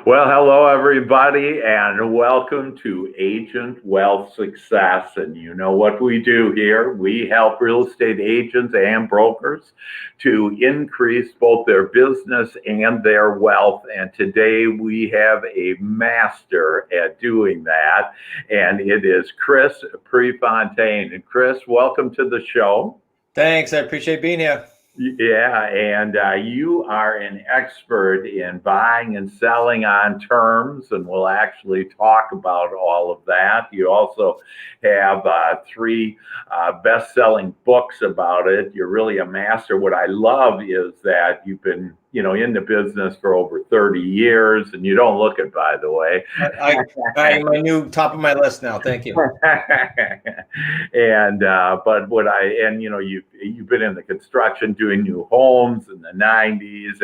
Well, hello, everybody, and welcome to Agent Wealth Success. And you know what we do here? We help real estate agents and brokers to increase both their business and their wealth. And today we have a master at doing that, and it is Chris Prefontaine. And Chris, welcome to the show. Thanks. I appreciate being here. Yeah, and you are an expert in buying and selling on terms, and we'll actually talk about all of that. You also have three best-selling books about it. You're really a master. What I love is that you've been, in the business for over 30 years, and you don't look it, by the way. I'm my new top of my list now. Thank you. And you've been in the construction doing new homes in the 90s,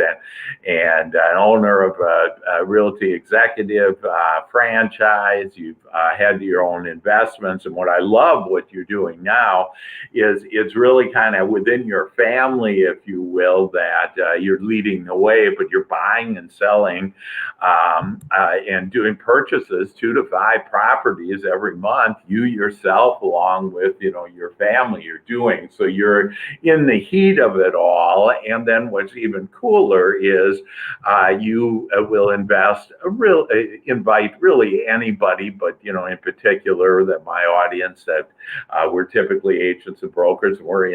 and an owner of a realty executive franchise. You've had your own investments, and what I love what you're doing now is it's really kind of within your family, if you will, that you're leading the way, but you're buying and selling and doing purchases 2 to 5 properties every month. You yourself, along with your family, you're doing, so you're in the heat of it all. And then what's even cooler is you will invite really anybody, but in particular that my audience that we're typically agents and brokers, and we're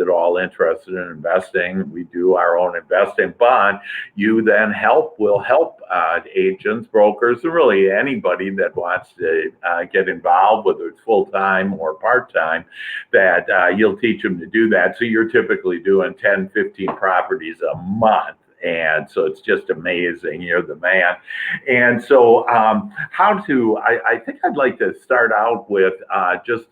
all interested in investing. We do our own investing, but you then will help agents, brokers, and really anybody that wants to get involved, whether it's full-time or part-time, that you'll teach them to do that. So you're typically doing 10, 15 properties a month. And so it's just amazing. You're the man. And so I think I'd like to start out with just,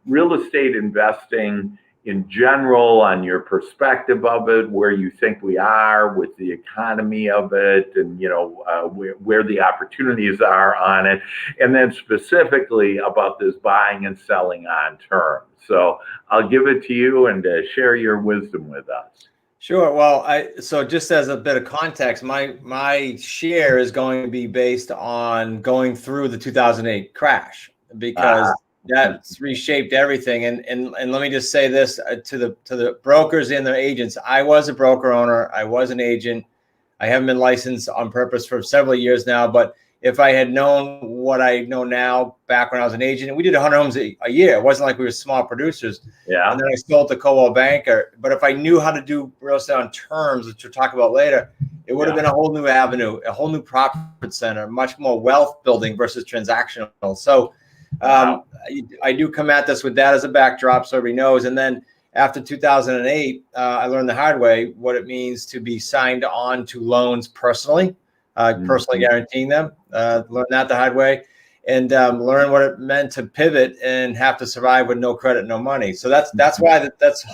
real estate investing in general, on your perspective of it, where you think we are with the economy of it, and where the opportunities are on it, and then specifically about this buying and selling on terms. So I'll give it to you and share your wisdom with us. Sure. Well, so just as a bit of context, my share is going to be based on going through the 2008 crash, because that's reshaped everything. And let me just say this to the brokers and their agents. I was a broker owner. I was an agent. I haven't been licensed on purpose for several years now. But if I had known what I know now back when I was an agent, and we did 100 homes a year, it wasn't like we were small producers. Yeah. And then I sold to Coldwell Banker. But if I knew how to do real estate on terms, which we'll talk about later, it would have been a whole new avenue, a whole new profit center, much more wealth building versus transactional. So I do come at this with that as a backdrop, so everybody knows. And then after 2008, I learned the hard way what it means to be signed on to loans personally, personally guaranteeing them. Learn that the hard way, and learn what it meant to pivot and have to survive with no credit, no money. So that's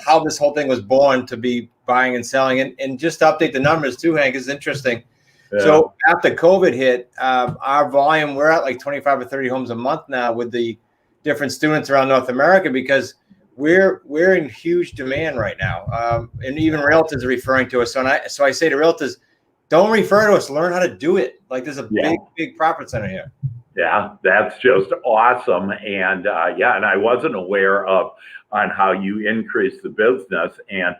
how this whole thing was born, to be buying and selling. And just to update the numbers too, Hank, is interesting. Yeah. So after COVID hit, our volume, we're at like 25 or 30 homes a month now with the different students around North America, because we're in huge demand right now. And even realtors are referring to us. So I say to realtors, don't refer to us, learn how to do it. Like, there's a big profit center here. Yeah, that's just awesome. And and I wasn't aware on how you increase the business. And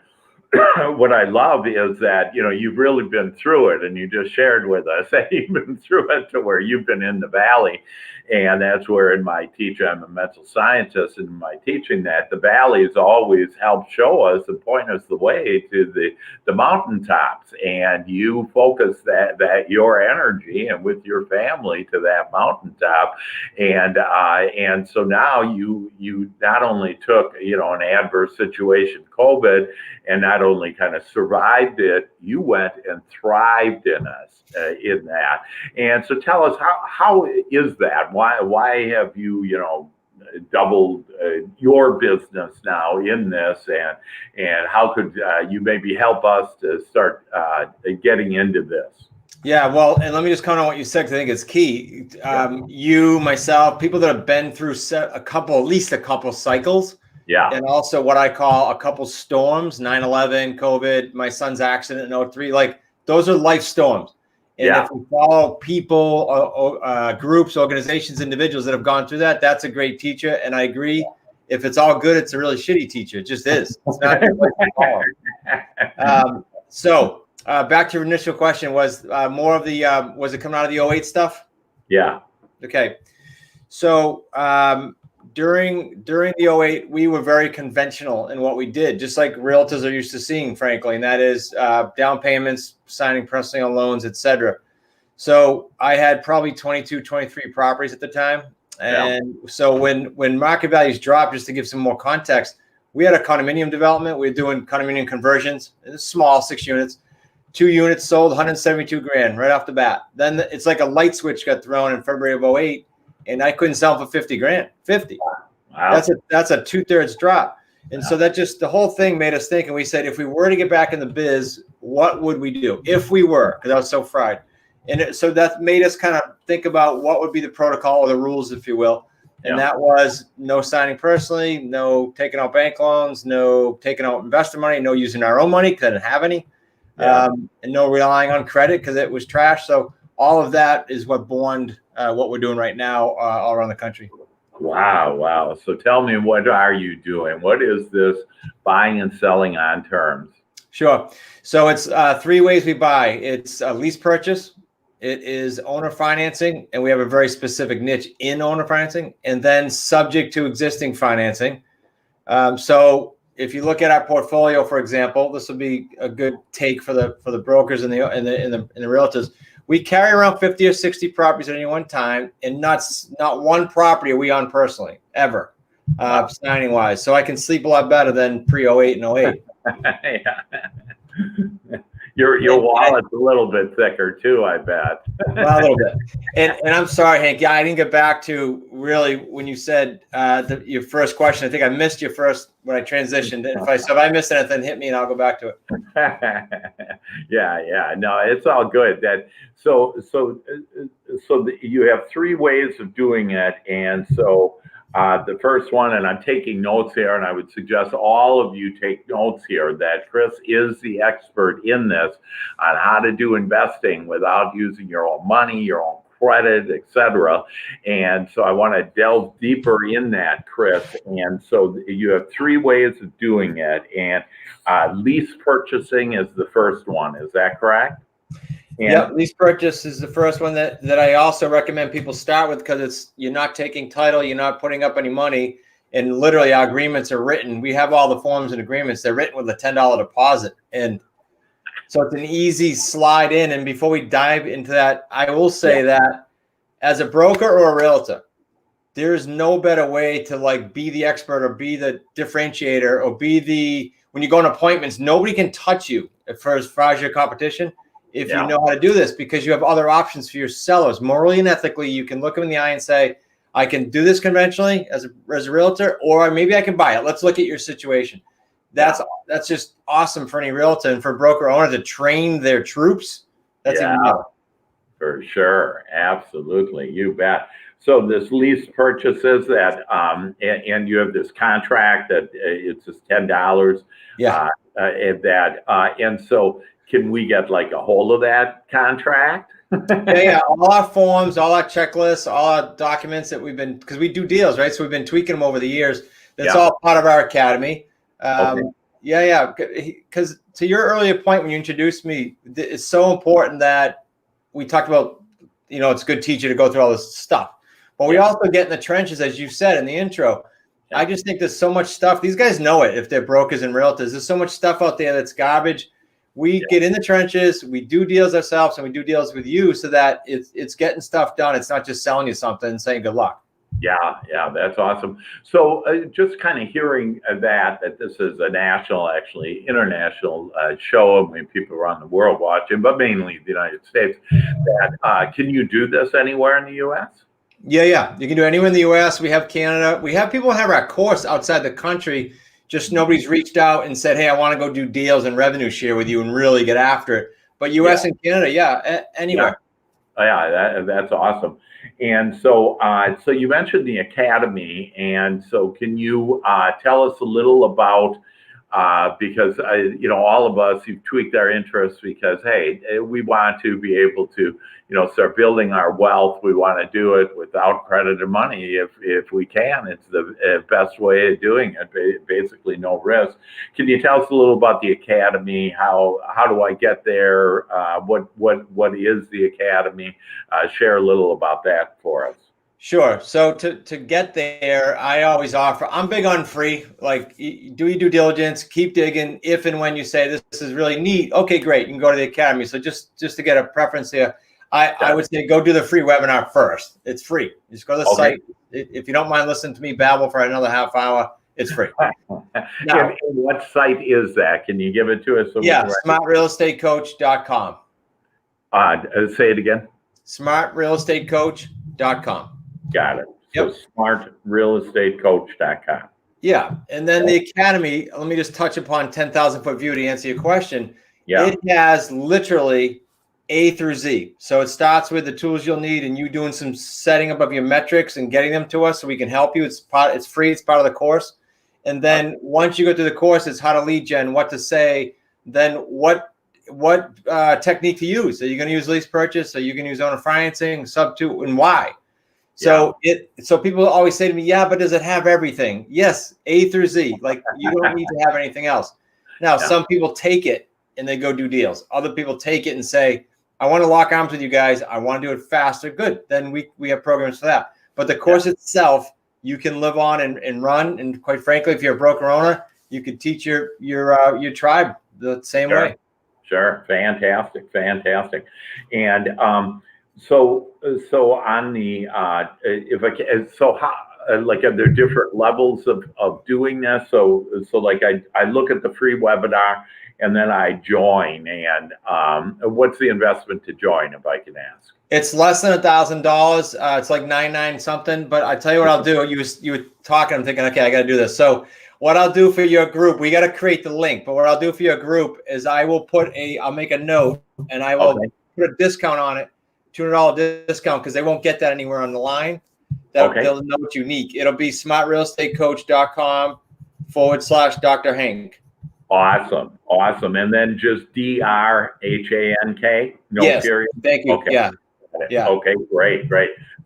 what I love is that, you've really been through it, and you just shared with us that you've been through it to where you've been in the valley. And that's where I'm a mental scientist, and in my teaching that the valleys always help show us and point us the way to the mountaintops. And you focus that your energy and with your family to that mountaintop. And so now you not only took, an adverse situation, COVID, and not only kind of survived it, you went and thrived in that. And so tell us, how is that? Why have you, doubled your business now in this, and how could you maybe help us to start getting into this? Yeah, well, and let me just comment on what you said, because I think it's key. You, myself, people that have been through at least a couple cycles. Yeah. And also what I call a couple storms, 9/11, COVID, my son's accident in 2003, like those are life storms. And if we follow people, groups, organizations, individuals that have gone through that, that's a great teacher. And I agree. If it's all good, it's a really shitty teacher. It just is. It's not a good way to follow. Back to your initial question, was more of the, was it coming out of the '08 stuff? Yeah. Okay. So during the '08, we were very conventional in what we did, just like realtors are used to seeing, frankly, and that is down payments, signing personal loans, etc. So I had probably 22, 23 properties at the time. And so when market values dropped, just to give some more context, we had a condominium development. We were doing condominium conversions. It's small, 6 units. 2 units sold, 172 grand right off the bat. Then it's like a light switch got thrown in February of '08, and I couldn't sell for 50 grand. 50. Wow. That's a 2/3 drop. And so that just, the whole thing made us think. And we said, if we were to get back in the biz, what would we do if we were? Because I was so fried. And so that made us kind of think about what would be the protocol or the rules, if you will. And that was no signing personally, no taking out bank loans, no taking out investor money, no using our own money because I didn't have any, and no relying on credit because it was trash. So all of that is what born what we're doing right now all around the country. Wow. So tell me, what are you doing? What is this buying and selling on terms? Sure. So it's 3 ways we buy. It's a lease purchase. It is owner financing, and we have a very specific niche in owner financing, and then subject to existing financing. So if you look at our portfolio, for example, this will be a good take for the brokers and the realtors. We carry around 50 or 60 properties at any one time, and not one property are we on personally ever, signing wise. So I can sleep a lot better than pre-08 and '08. Your wallet's a little bit thicker too, I bet. Well, a little bit. And I'm sorry, Hank. Yeah, I didn't get back to really when you said your first question. I think I missed your first when I transitioned. If I missed anything, hit me and I'll go back to it. Yeah. No, it's all good. So you have 3 ways of doing it, and so. The first one, and I'm taking notes here, and I would suggest all of you take notes here, that Chris is the expert in this on how to do investing without using your own money, your own credit, etc. And so I want to delve deeper in that, Chris. And so you have 3 ways of doing it, and lease purchasing is the first one. Is that correct? Yeah, lease purchase is the first one that I also recommend people start with, because you're not taking title, you're not putting up any money, and literally our agreements are written. We have all the forms and agreements. They're written with a $10 deposit, and so it's an easy slide in. And before we dive into that, I will say that as a broker or a realtor, there is no better way to be the expert or be the differentiator or when you go on appointments, nobody can touch you as far as your competition. If you know how to do this, because you have other options for your sellers. Morally and ethically, you can look them in the eye and say, I can do this conventionally as a realtor, or maybe I can buy it. Let's look at your situation. That's just awesome for any realtor, and for a broker owner to train their troops. That's even better. For sure. Absolutely. You bet. So this lease purchases that, and you have this contract that it's just $10. Yeah. And so can we get a hold of that contract? Yeah. All our forms, all our checklists, all our documents that because we do deals, right? So we've been tweaking them over the years. That's all part of our academy. Yeah. Because to your earlier point, when you introduced me, it's so important that we talked about, it's a good teacher to go through all this stuff. But we also get in the trenches, as you said in the intro. I just think there's so much stuff. These guys know it if they're brokers and realtors. There's so much stuff out there that's garbage. We get in the trenches, we do deals ourselves, and we do deals with you so that it's getting stuff done. It's not just selling you something and saying good luck. Yeah, that's awesome. So just kind of hearing that this is a national, actually international show. I mean, people around the world watching, but mainly the United States. Can you do this anywhere in the U.S.? Yeah. You can do it anywhere in the U.S. We have Canada. We have people have our course outside the country. Just nobody's reached out and said, hey, I want to go do deals and revenue share with you and really get after it. But U.S. and Canada, anywhere. Yeah, that's awesome. And so so you mentioned the academy. And so can you tell us a little about because all of us, you've tweaked our interests because, hey, we want to be able to, start building our wealth. We want to do it without credit or money if we can. It's the best way of doing it. Basically, no risk. Can you tell us a little about the academy? How do I get there? What is the academy? Share a little about that for us. Sure. So to get there, I always offer, I'm big on free, like do your due diligence, keep digging. If and when you say this is really neat, okay, great, you can go to the academy. So just to get a preference here, I would say go do the free webinar first. It's free. Just go to the site. If you don't mind listening to me babble for another half hour, it's free. Now, what site is that? Can you give it to us? smartrealestatecoach.com. Say it again. smartrealestatecoach.com. Got it. So smartrealestatecoach.com. Yeah. And then the academy, let me just touch upon 10,000 foot view to answer your question. Yeah. It has literally A through Z. So it starts with the tools you'll need and you doing some setting up of your metrics and getting them to us so we can help you. It's free. It's part of the course. And then once you go through the course, it's how to lead gen, what to say, then what technique to use. So you're going to use lease purchase, so you can use owner financing, sub two, and why. So so people always say to me, yeah, but does it have everything? Yes, A through Z. Like you don't need to have anything else. Now, some people take it and they go do deals. Other people take it and say, I want to lock arms with you guys. I want to do it faster. Good. Then we have programs for that. But the course itself, you can live on and run. And quite frankly, if you're a broker owner, you could teach your tribe the same way. Sure. Fantastic. And so on the if I can, so how like are there different levels of doing this? So like I look at the free webinar and then I join. And what's the investment to join, if I can ask? It's less than $1,000. It's like $999 something. But I tell you what I'll do. You were talking. I'm thinking, okay, I got to do this. So what I'll do for your group, we got to create the link. But what I'll do for your group is I'll make a note and I will put a discount on it, $200 discount, because they won't get that anywhere on the line. They'll know it's unique. It'll be smartrealestatecoach.com/Dr. Hank. Awesome. And then just DRHANK? No period? Thank you. Okay. Yeah. Okay, great.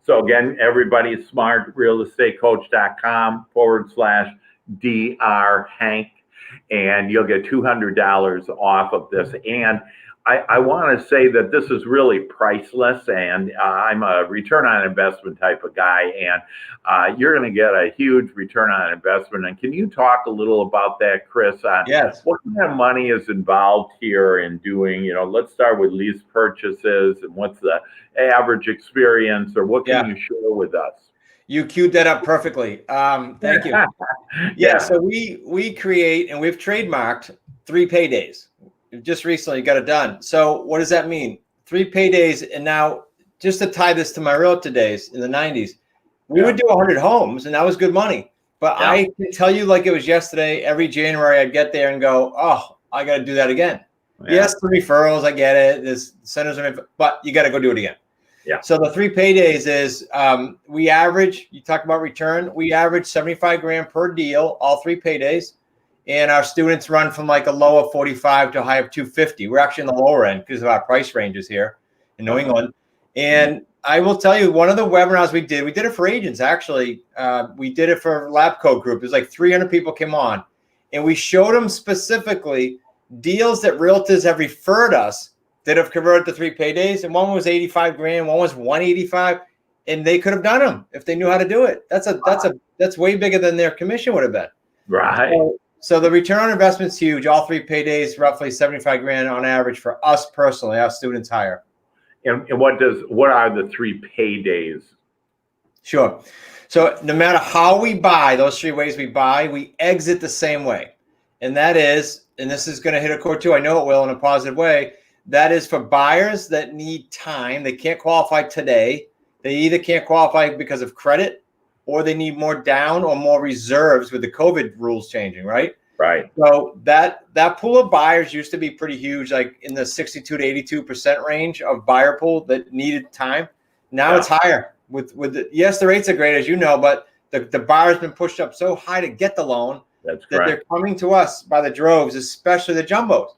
So again, everybody, smartrealestatecoach.com/Dr. Hank, and you'll get $200 off of this. And I want to say that this is really priceless, and I'm a return on investment type of guy, and you're going to get a huge return on investment. And can you talk a little about that, Chris? Yes. What kind of money is involved here in doing, let's start with lease purchases, and what's the average experience, or what can you share with us? You queued that up perfectly. Thank you. So we create, and we've trademarked 3 paydays. Just recently got it done. So what does that mean? 3 paydays. And now just to tie this to my realtor days in the 90s, we would do 100 homes and that was good money. But I can tell you like it was yesterday, every January I'd get there and go, oh, I got to do that again. Yes, the referrals, I get it. There's centers, but you got to go do it again. So the 3 paydays is we average, you talk about return, we average 75 grand per deal, all 3 paydays. And our students run from like a low of 45 to a high of 250. We're actually in the lower end because of our price ranges here in New England. And I will tell you, one of the webinars we did it for agents, actually. We did it for Labco Group. There's like 300 people came on. And we showed them specifically deals that realtors have referred us that have converted to 3 paydays. And one was 85 grand, one was 185. And they could have done them if they knew how to do it. That's way bigger than their commission would have been. Right. So the return on investment is huge. All 3 paydays, roughly 75 grand on average for us personally. Our students hire. And what are the 3 paydays? Sure. So no matter how we buy, those 3 ways we buy, we exit the same way. And that is, and this is going to hit a chord too, I know it will in a positive way, that is for buyers that need time. They can't qualify today. They either can't qualify because of credit, or they need more down or more reserves with the COVID rules changing, right? Right. So that pool of buyers used to be pretty huge, like in the 62 to 82% range of buyer pool that needed time. Now it's higher. With the rates are great, as you know, but the buyer's been pushed up so high to get the loan That's that they're correct. coming to us by the droves, especially the jumbos.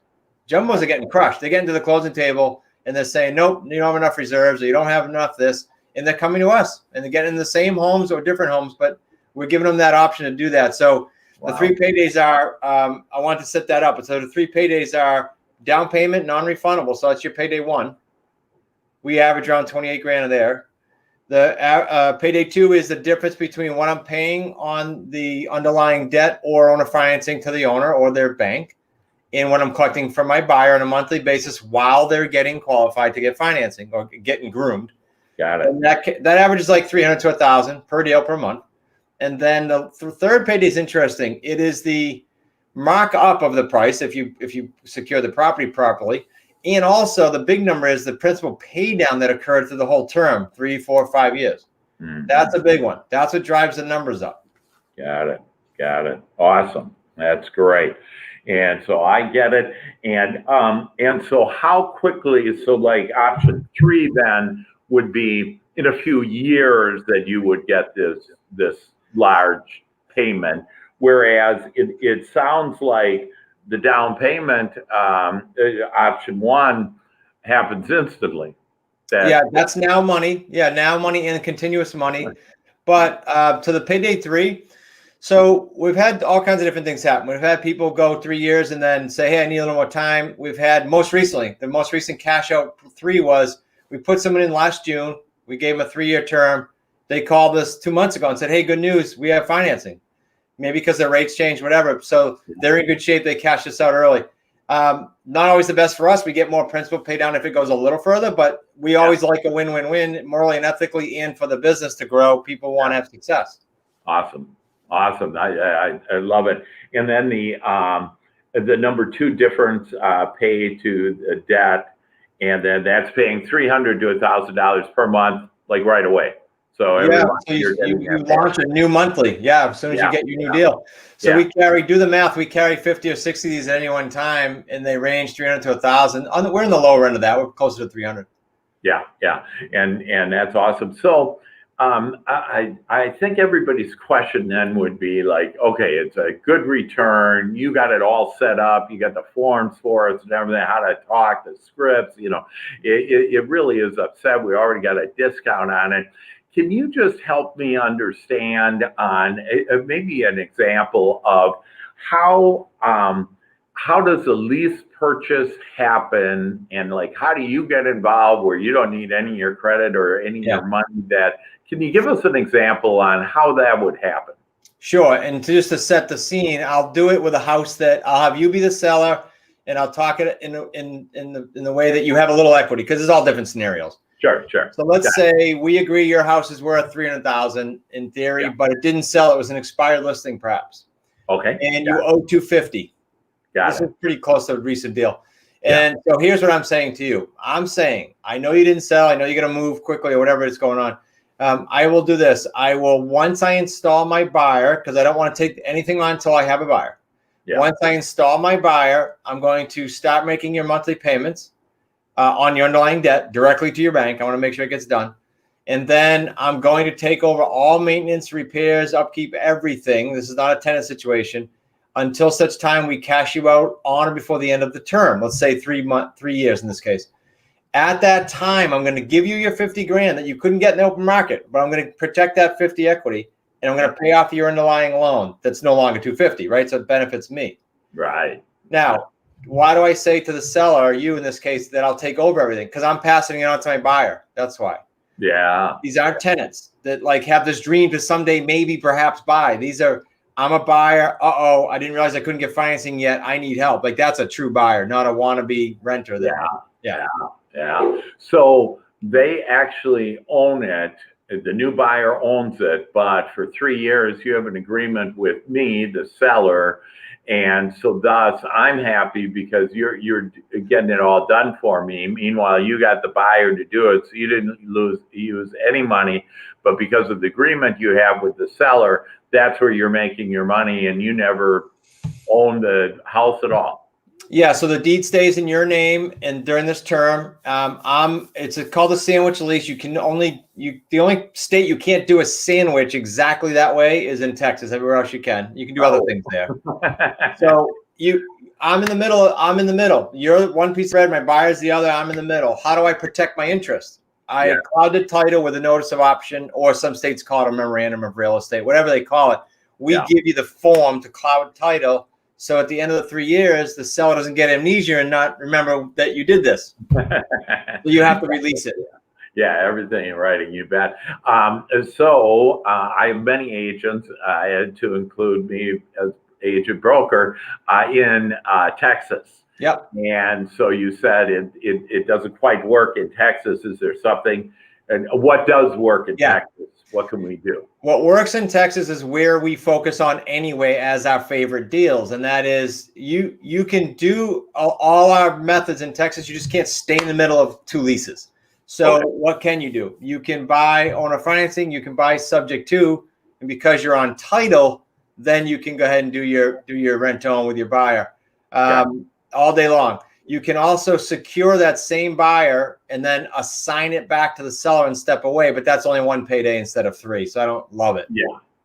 Jumbos are getting crushed. They get into the closing table and they're saying, nope, you don't have enough reserves, or you don't have enough this. And they're coming to us and they're getting in the same homes or different homes, but we're giving them that option to do that. So the 3 paydays are, I want to set that up. So the 3 paydays are down payment, non-refundable. So that's your payday 1. We average around 28 grand there. The payday 2 is the difference between what I'm paying on the underlying debt or owner financing to the owner or their bank, and what I'm collecting from my buyer on a monthly basis while they're getting qualified to get financing or getting groomed. Got it. And that average is like 300 to 1,000 per deal per month. And then the third payday is interesting. It is the markup of the price if you secure the property properly. And also the big number is the principal pay down that occurred through the whole term, 3, 4, 5 years. Mm-hmm. That's a big one. That's what drives the numbers up. Got it. Got it. Awesome. That's great. And so I get it. And so how quickly, so like option 3 then would be in a few years that you would get this large payment, whereas it sounds like the down payment, option 1 happens instantly. That's now money. Yeah, now money and continuous money. But to the payday 3, so we've had all kinds of different things happen. We've had people go 3 years and then say, hey, I need a little more time. We've had the most recent cash out 3 was we put someone in last June. We gave them a 3-year term. They called us 2 months ago and said, hey, good news, we have financing. Maybe because their rates changed, whatever. So they're in good shape. They cashed us out early. Not always the best for us. We get more principal pay down if it goes a little further, but we always like a win-win-win, morally and ethically, and for the business to grow. People want to have success. Awesome. I love it. And then the number 2 difference, pay to the debt, and then that's paying $300 to $1,000 per month, like right away. So you launch a new monthly. As soon as you get your new deal. So we do the math. We carry 50 or 60 of these at any one time, and they range 300 to 1,000. We're in the lower end of that. We're closer to 300. Yeah. And that's awesome. So I think everybody's question then would be like, okay, it's a good return. You got it all set up. You got the forms for us and everything, how to talk, the scripts, it really is upset. We already got a discount on it. Can you just help me understand on maybe an example of how does the lease purchase happen, and like how do you get involved where you don't need any of your credit or any of your money? Can you give us an example on how that would happen? Sure. And just to set the scene, I'll do it with a house that I'll have you be the seller, and I'll talk it in the way that you have a little equity, because it's all different scenarios. Sure. So let's say we agree your house is worth $300,000 in theory, but it didn't sell. It was an expired listing, perhaps. Okay. And you owe $250. This is pretty close to a recent deal. And so here's what I'm saying to you. I'm saying, I know you didn't sell. I know you're going to move quickly or whatever is going on. I will do this. Once I install my buyer, because I don't want to take anything on until I have a buyer. Once I install my buyer, I'm going to start making your monthly payments on your underlying debt directly to your bank. I want to make sure it gets done. And then I'm going to take over all maintenance, repairs, upkeep, everything. This is not a tenant situation until such time we cash you out on or before the end of the term. Let's say 3 years in this case. At that time, I'm going to give you your 50 grand that you couldn't get in the open market, but I'm going to protect that 50 equity, and I'm going to pay off your underlying loan that's no longer 250, right? So it benefits me. Right. Now, why do I say to the seller, or you in this case, that I'll take over everything? Because I'm passing it on to my buyer. That's why. Yeah. These aren't tenants that like have this dream to someday maybe perhaps buy. I'm a buyer. I didn't realize I couldn't get financing yet. I need help. Like, that's a true buyer, not a wannabe renter. Yeah. So they actually own it. The new buyer owns it, but for 3 years you have an agreement with me, the seller, and so thus I'm happy because you're getting it all done for me. Meanwhile, you got the buyer to do it, so you didn't use any money, but because of the agreement you have with the seller, that's where you're making your money, and you never own the house at all. Yeah, so the deed stays in your name, and during this term, it's called a sandwich lease. The only state you can't do a sandwich exactly that way is in Texas. Everywhere else you can. You can do other things there. So I'm in the middle. I'm in the middle. You're one piece of bread. My buyer's the other. I'm in the middle. How do I protect my interest? I cloud the title with a notice of option, or some states call it a memorandum of real estate, whatever they call it. We give you the form to cloud title. So at the end of the 3 years, the seller doesn't get amnesia and not remember that you did this. So you have to release it. Yeah, everything in writing, you bet. I have many agents, to include me as agent broker, in Texas. Yep. And so you said it doesn't quite work in Texas. Is there something, and what does work in Texas? What can we do? What works in Texas is where we focus on anyway as our favorite deals. And that is you can do all our methods in Texas. You just can't stay in the middle of two leases. So what can you do? You can buy owner financing. You can buy subject to, and because you're on title, then you can go ahead and do your rent to own with your buyer all day long. You can also secure that same buyer and then assign it back to the seller and step away, but that's only one payday instead of three. So I don't love it. Yeah.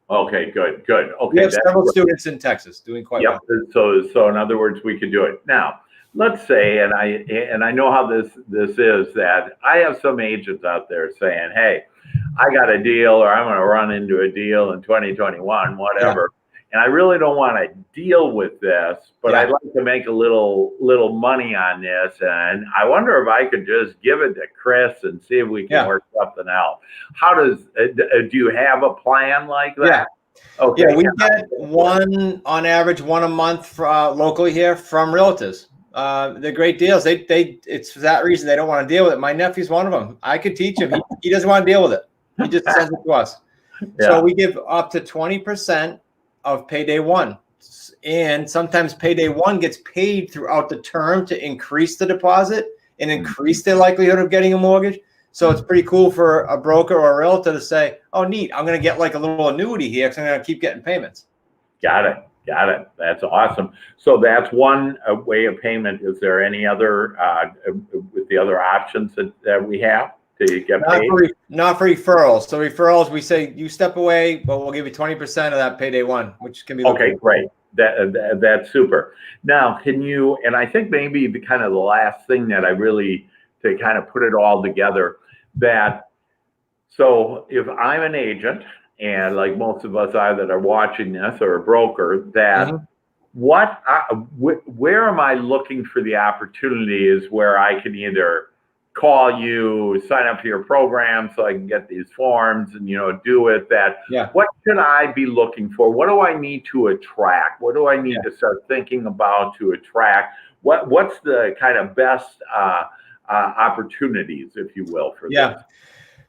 Okay, good. Okay. We have several students in Texas doing quite well. So in other words, we could do it. Now, let's say, and I know how this is, that I have some agents out there saying, hey, I got a deal, or I'm going to run into a deal in 2021, whatever. And I really don't want to deal with this, but I'd like to make a little money on this. And I wonder if I could just give it to Chris and see if we can work something out. How do you have a plan like that? Yeah. Okay. Yeah, we get on average, one a month locally here from realtors. They're great deals. It's for that reason they don't want to deal with it. My nephew's one of them. I could teach him. He doesn't want to deal with it. He just sends it to us. So we give up to 20% of payday one, and sometimes payday one gets paid throughout the term to increase the deposit and increase the likelihood of getting a mortgage. So it's pretty cool for a broker or a realtor to say, oh, neat, I'm going to get like a little annuity here because I'm going to keep getting payments. Got it. That's awesome. So that's one way of payment. Is there any other with the other options that we have to get paid? Not for referrals. So referrals, we say you step away, but we'll give you 20% of that payday one, which can be okay. Great. That's super. Now, can you? And I think maybe the kind of the last thing that I really, to kind of put it all together, so if I'm an agent, and like most of us are that are watching this, or a broker, where am I looking for the opportunities where I can either call you, sign up for your program so I can get these forms and, do it what should I be looking for? What do I need to attract? What do I need to start thinking about to attract? What's the kind of best opportunities, if you will, for this?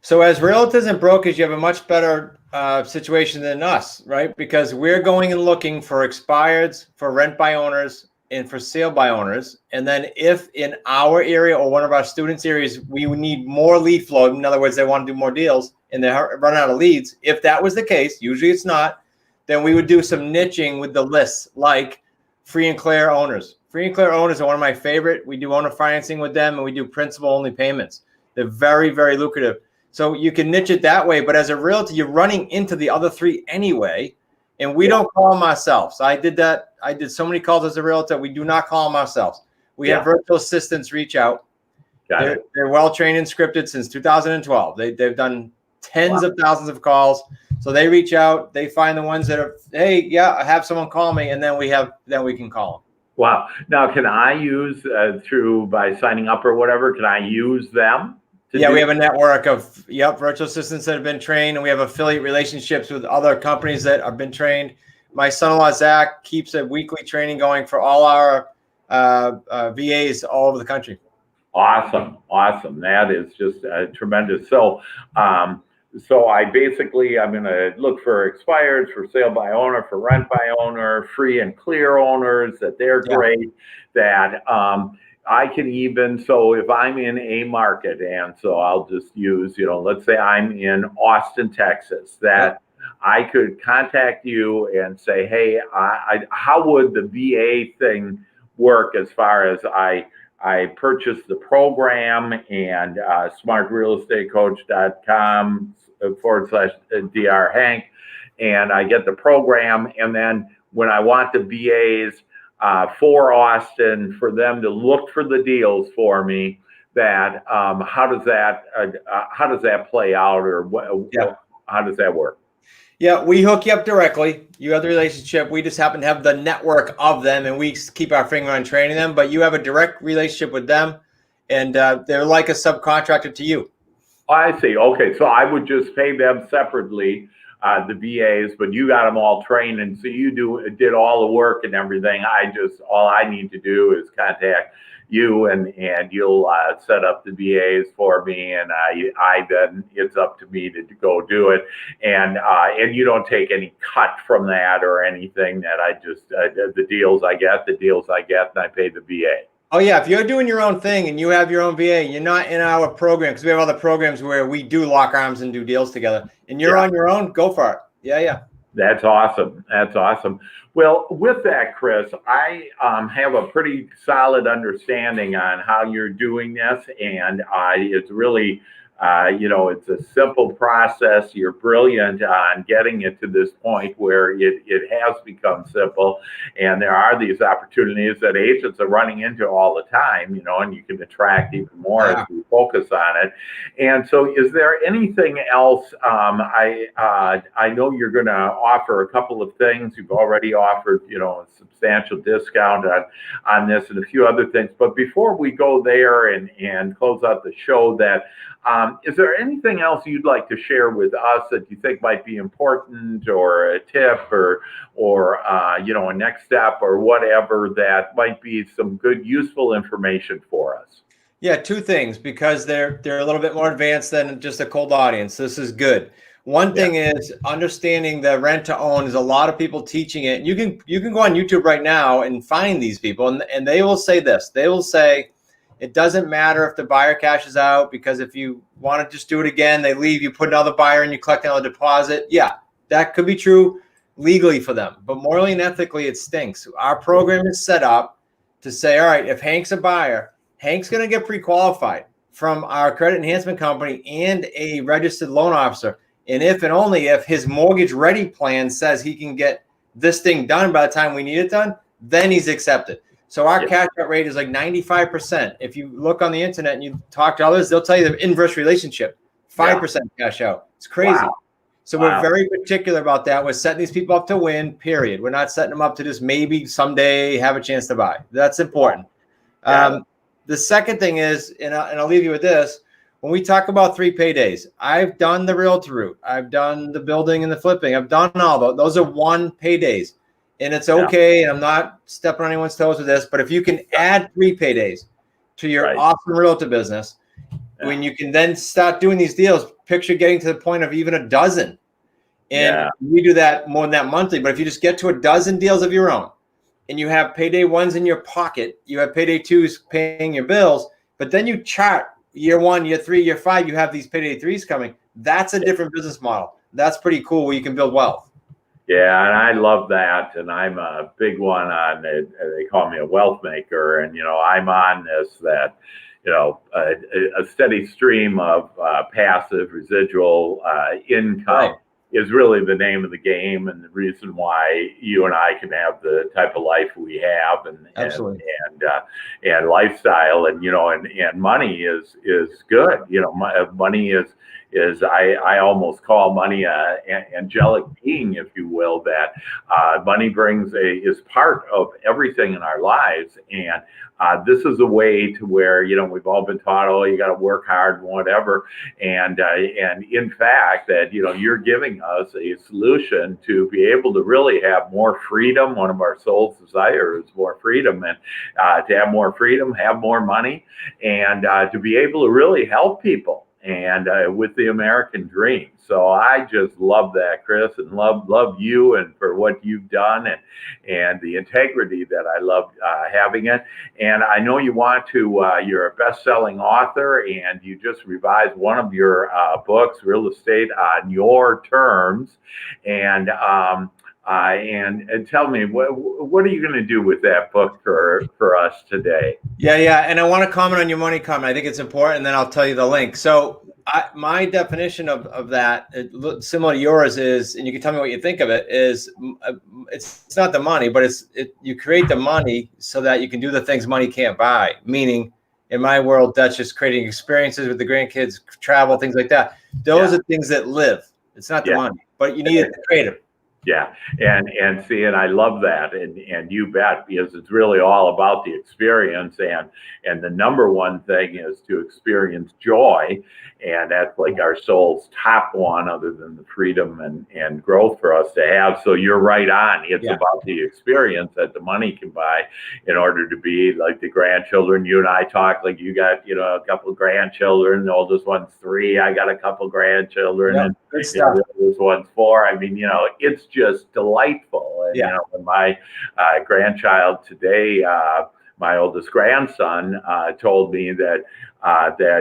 So as realtors and brokers, you have a much better situation than us, right? Because we're going and looking for expireds, for rent by owners, and for sale by owners. And then if in our area or one of our students' areas, we need more lead flow, in other words, they want to do more deals and they're running out of leads. If that was the case, usually it's not, then we would do some niching with the lists, like free and clear owners. Free and clear owners are one of my favorite. We do owner financing with them, and we do principal only payments. They're very, very lucrative. So you can niche it that way. But as a realtor, you're running into the other three anyway. And we don't call them ourselves. I did that. I did so many calls as a realtor. We do not call them ourselves. We have virtual assistants reach out. They're well-trained and scripted since 2012. They've done tens of thousands of calls. So they reach out. They find the ones that are, hey, I have someone call me, and then we can call them. Wow. Now, can I use by signing up or whatever? Can I use them? We have a network of virtual assistants that have been trained, and we have affiliate relationships with other companies that have been trained. My son-in-law Zach keeps a weekly training going for all our VAs all over the country. Awesome. That is just tremendous. So, I'm going to look for expireds, for sale by owner, for rent by owner, free and clear owners. That they're great. That I can even, so if I'm in a market, and so I'll just use, let's say I'm in Austin, Texas, that I could contact you and say, hey, how would the VA thing work as far as I purchased the program and smartrealestatecoach.com/Dr. Hank, and I get the program. And then when I want the BAs for Austin, for them to look for the deals for me, that how does that play out, or how does that work? Yeah, we hook you up directly. You have the relationship. We just happen to have the network of them, and we keep our finger on training them. But you have a direct relationship with them, and they're like a subcontractor to you. I see. Okay, so I would just pay them separately, the VAs, but you got them all trained, and so you did all the work and everything. All I need to do is contact you, and you'll set up the VAs for me, and I then it's up to me to go do it, and you don't take any cut from that or anything. That I just the deals I get, and I pay the VA. Oh, yeah. If you're doing your own thing and you have your own VA, you're not in our program, because we have other programs where we do lock arms and do deals together, and you're on your own, go for it. Yeah. That's awesome. Well, with that, Chris, I have a pretty solid understanding on how you're doing this, and it's really, it's a simple process. You're brilliant on getting it to this point where it has become simple, and there are these opportunities that agents are running into all the time, and you can attract even more as we focus on it. And so is there anything else? I know you're going to offer a couple of things. You've already offered, a substantial discount on this and a few other things. But before we go there and close out the show, is there anything else you'd like to share with us that you think might be important, or a tip, or a next step, or whatever, that might be some good, useful information for us? Yeah, two things, because they're a little bit more advanced than just a cold audience. This is good. One thing is understanding the rent to own. Is a lot of people teaching it. You can go on YouTube right now and find these people, and they will say this. They will say, it doesn't matter if the buyer cashes out, because if you want to just do it again, they leave, you put another buyer and you collect another deposit. Yeah, that could be true legally for them, but morally and ethically, it stinks. Our program is set up to say, all right, if Hank's a buyer, Hank's going to get pre-qualified from our credit enhancement company and a registered loan officer. And if and only if his mortgage ready plan says he can get this thing done by the time we need it done, then he's accepted. So our cash out rate is like 95%. If you look on the internet and you talk to others, they'll tell you the inverse relationship, 5% cash out. It's crazy. Wow. So we're very particular about that. We're setting these people up to win, period. We're not setting them up to just maybe someday have a chance to buy. That's important. The second thing is, and I'll leave you with this, when we talk about 3 paydays, I've done the realtor route. I've done the building and the flipping. I've done all those. Those are 1 paydays. And it's okay. And I'm not stepping on anyone's toes with this, but if you can add 3 paydays to your awesome realtor business, when you can then start doing these deals, picture getting to the point of even a dozen. And we do that more than that monthly. But if you just get to a dozen deals of your own, and you have payday 1s in your pocket, you have payday 2s paying your bills, but then you chart year 1, year 3, year 5, you have these payday 3s coming. That's a different business model. That's pretty cool, where you can build wealth. Yeah, and I love that, and I'm a big one on it. They call me a wealth maker, and I'm on this, that a steady stream of passive residual income is really the name of the game, and the reason why you and I can have the type of life we have, and lifestyle, and money is good. Money is I almost call money an angelic being, if you will. That money is part of everything in our lives, and this is a way to where we've all been taught, oh, you got to work hard and whatever, and in fact that you're giving us a solution to be able to really have more freedom. One of our soul's desires is more freedom, and to have more freedom, have more money, and to be able to really help people, and with the American dream. So I just love that, Chris, and love you, and for what you've done, and the integrity that I love having it. And I know you want to, you're a best-selling author, and you just revised one of your books, Real Estate on Your Terms. And And tell me, what are you going to do with that book for us today? Yeah. And I want to comment on your money comment. I think it's important, and then I'll tell you the link. So my definition of that, similar to yours, is, and you can tell me what you think of it, is it's not the money, but you create the money so that you can do the things money can't buy. Meaning, in my world, that's just creating experiences with the grandkids, travel, things like that. Those are things that live. It's not the money, but you need to create them. Yeah, and see, and I love that, and you bet, because it's really all about the experience, and the number one thing is to experience joy, and that's like our soul's top one, other than the freedom and growth for us to have. So you're right on. It's about the experience that the money can buy, in order to be like the grandchildren. You and I talk, like, you got, a couple of grandchildren. The oldest one's 3. I got a couple of grandchildren, and the oldest one's 4. I mean, it's just delightful. And when my grandchild today, my oldest grandson, told me that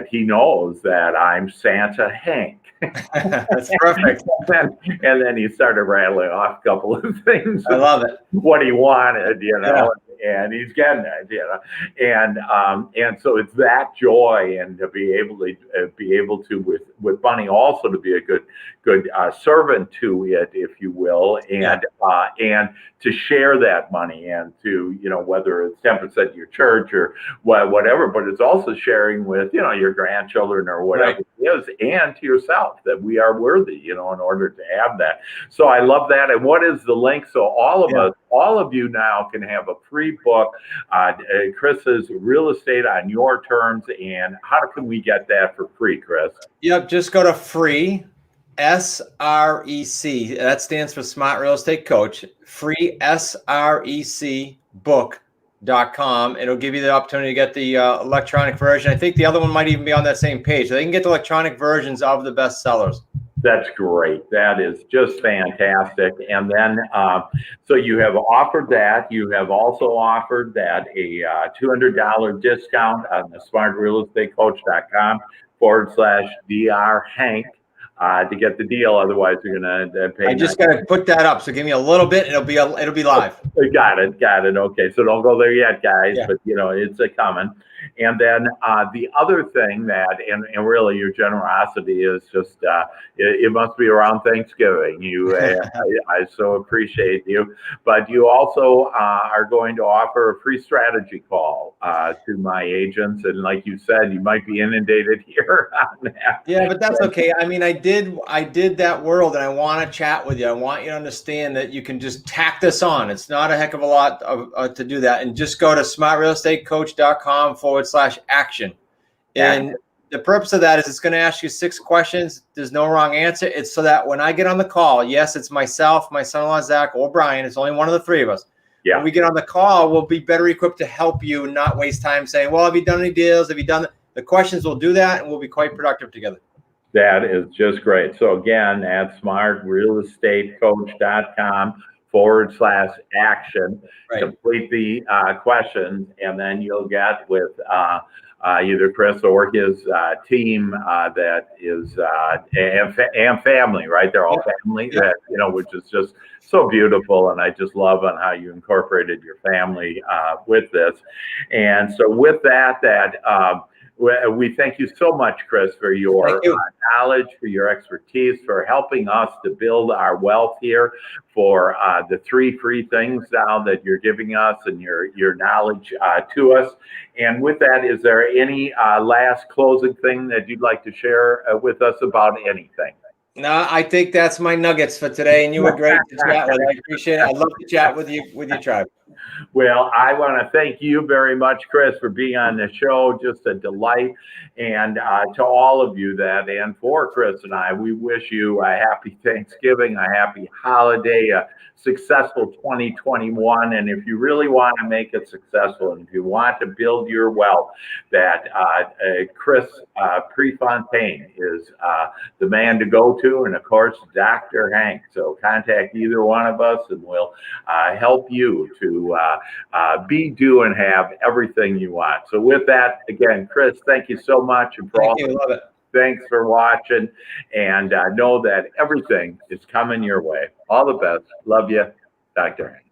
he knows that I'm Santa Hank. That's perfect. and then he started rattling off a couple of things. I love it. What he wanted, and he's getting it, and so it's that joy, and to be able to with money also to be a good servant to it, if you will, and to share that money, and to, whether it's 10% of your church or whatever, but it's also sharing with, your grandchildren or whatever it is, and to yourself, that we are worthy, in order to have that. So I love that. And what is the link? So all of us, all of you now can have a free book, Chris's Real Estate on Your Terms. And how can we get that for free, Chris? Yep, just go to free, SREC. That stands for Smart Real Estate Coach. Free SREC book.com. It'll give you the opportunity to get the electronic version. I think the other one might even be on that same page. So they can get the electronic versions of the bestsellers. That's great. That is just fantastic. And then, so you have offered that. You have also offered that a $200 discount on the smartrealestatecoach.com/Dr. Hank to get the deal. Otherwise, you're gonna pay. I just got to put that up. So give me a little bit. It'll be live. Got it. Okay. So don't go there yet, guys. Yeah. But it's a coming. And then the other thing that, and really your generosity is just, it must be around Thanksgiving. I so appreciate you. But you also are going to offer a free strategy call to my agents. And like you said, you might be inundated here on that. Yeah, but that's okay. I mean, I did that world, and I want to chat with you. I want you to understand that you can just tack this on. It's not a heck of a lot to do that. And just go to smartrealestatecoach.com/action. And the purpose of that is it's going to ask you 6 questions. There's no wrong answer. It's so that when I get on the call, yes, it's myself, my son-in-law, Zach, or Brian. It's only one of the 3 of us. Yeah. When we get on the call, we'll be better equipped to help you, not waste time saying, well, have you done any deals? Have you done the questions? Will do that, and we'll be quite productive together. That is just great. So again, at smartrealestatecoach.com/action, complete the questions, and then you'll get with either Chris or his team that is and family, right? They're all family, that which is just so beautiful, and I just love on how you incorporated your family with this. And so with that, we thank you so much, Chris, for your knowledge, for your expertise, for helping us to build our wealth here, for the 3 free things now that you're giving us, and your knowledge to us. And with that, is there any last closing thing that you'd like to share with us about anything? No, I think that's my nuggets for today, and you were great to chat with. I appreciate it. I'd love to chat with you, tribe. Well, I want to thank you very much, Chris, for being on the show. Just a delight. And to all of you and for Chris and I, we wish you a happy Thanksgiving, a happy holiday, a successful 2021. And if you really want to make it successful, and if you want to build your wealth, that Chris Prefontaine is the man to go to. And of course, Dr. Hank. So contact either one of us, and we'll help you to be, do, and have everything you want. So with that, again, Chris, thank you so much. And for thank you. Love it. Thanks for watching, and know that everything is coming your way. All the best. Love you, Dr. Hank.